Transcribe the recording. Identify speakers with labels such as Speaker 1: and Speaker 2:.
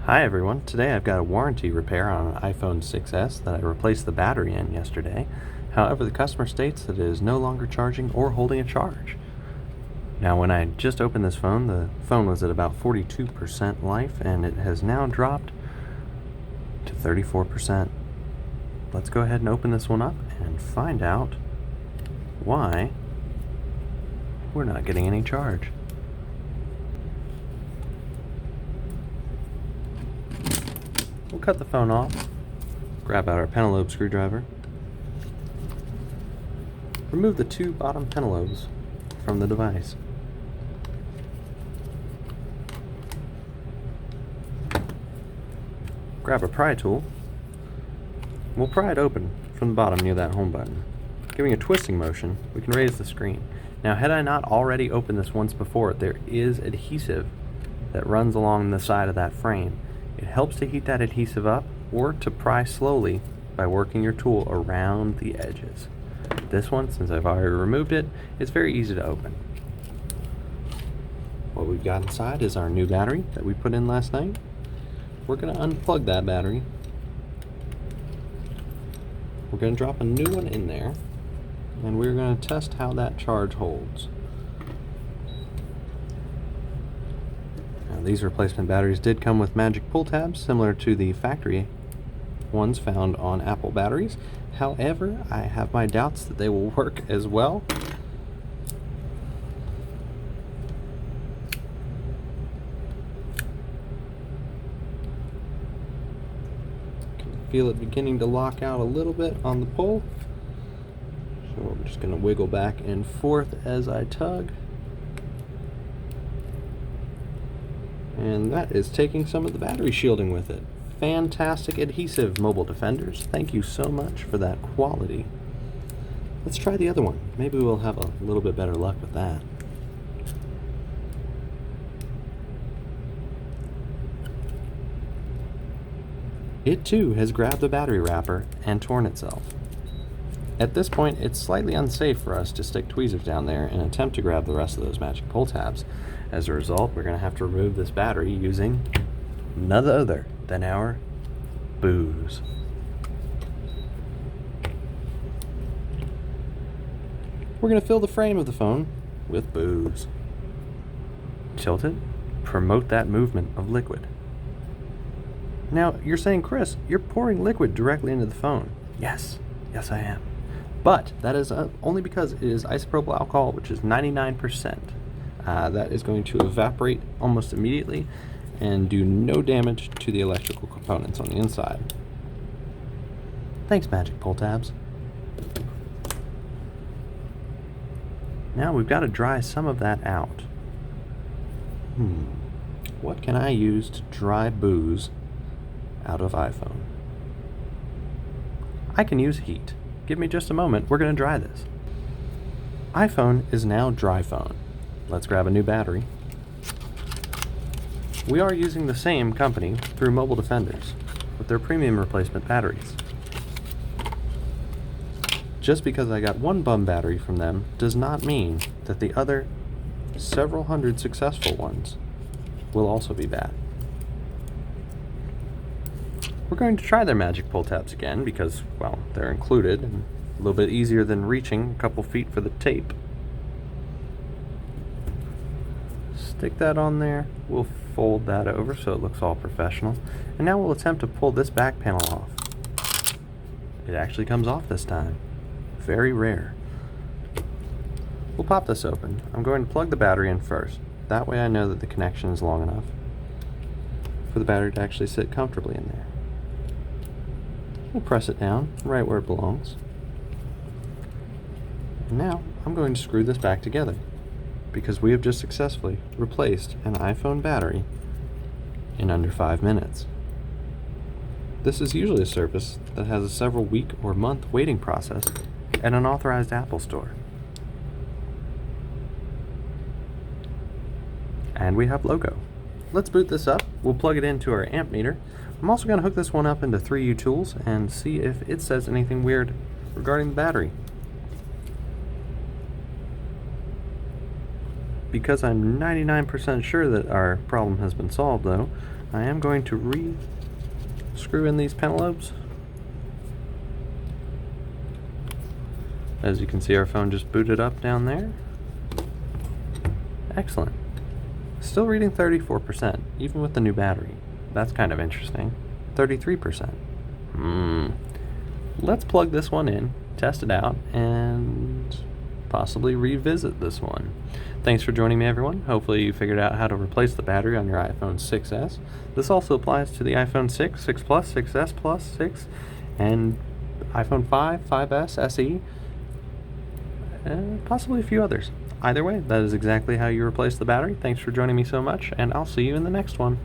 Speaker 1: Hi everyone, today I've got a warranty repair on an iPhone 6s that I replaced the battery in yesterday. However, the customer states that it is no longer charging or holding a charge. Now when I just opened this phone, the phone was at about 42% life and it has now dropped to 34%. Let's go ahead and open this one up and find out why we're not getting any charge. We'll cut the phone off, grab out our pentalobe screwdriver, remove the two bottom pentalobes from the device. Grab a pry tool. We'll pry it open from the bottom near that home button. Giving a twisting motion, we can raise the screen. Now, had I not already opened this once before, there is adhesive that runs along the side of that frame. It helps to heat that adhesive up or to pry slowly by working your tool around the edges. This one, since I've already removed it, is very easy to open. What we've got inside is our new battery that we put in last night. We're going to unplug that battery. We're going to drop a new one in there, and we're going to test how that charge holds. These replacement batteries did come with magic pull tabs, similar to the factory ones found on Apple batteries. However, I have my doubts that they will work as well. Can feel it beginning to lock out a little bit on the pull. So I'm just going to wiggle back and forth as I tug. And that is taking some of the battery shielding with it. Fantastic adhesive, Mobile Defenders. Thank you so much for that quality. Let's try the other one. Maybe we'll have a little bit better luck with that. It too has grabbed the battery wrapper and torn itself. At this point, it's slightly unsafe for us to stick tweezers down there and attempt to grab the rest of those magic pull tabs. As a result, we're going to have to remove this battery using none other than our booze. We're going to fill the frame of the phone with booze. Tilt it, promote that movement of liquid. Now, you're saying, Chris, you're pouring liquid directly into the phone. Yes, I am. But that is only because it is isopropyl alcohol, which is 99%. That is going to evaporate almost immediately and do no damage to the electrical components on the inside. Thanks, magic pull tabs. Now we've got to dry some of that out. What can I use to dry booze out of iPhone? I can use heat. Give me just a moment, we're going to dry this. iPhone is now dry phone. Let's grab a new battery. We are using the same company through Mobile Defenders with their premium replacement batteries. Just because I got one bum battery from them does not mean that the other several hundred successful ones will also be bad. We're going to try their magic pull tabs again because, well, they're included and a little bit easier than reaching a couple feet for the tape. Stick that on there. We'll fold that over so it looks all professional. And now we'll attempt to pull this back panel off. It actually comes off this time. Very rare. We'll pop this open. I'm going to plug the battery in first. That way I know that the connection is long enough for the battery to actually sit comfortably in there. We'll press it down right where it belongs. And now I'm going to screw this back together, because we have just successfully replaced an iPhone battery in under 5 minutes. This is usually a service that has a several week or month waiting process at an authorized Apple store. And we have logo. Let's boot this up. We'll plug it into our amp meter. I'm also going to hook this one up into 3U Tools and see if it says anything weird regarding the battery. Because I'm 99% sure that our problem has been solved, though, I am going to re-screw in these pentalobe. As you can see, our phone just booted up down there. Excellent. Still reading 34%, even with the new battery. That's kind of interesting. 33%. Let's plug this one in, test it out, and possibly revisit this one. Thanks for joining me, everyone. Hopefully you figured out how to replace the battery on your iPhone 6s. This also applies to the iPhone 6, 6 Plus, 6s Plus, 6, and iPhone 5, 5s, SE, and possibly a few others. Either way, that is exactly how you replace the battery. Thanks for joining me so much, and I'll see you in the next one.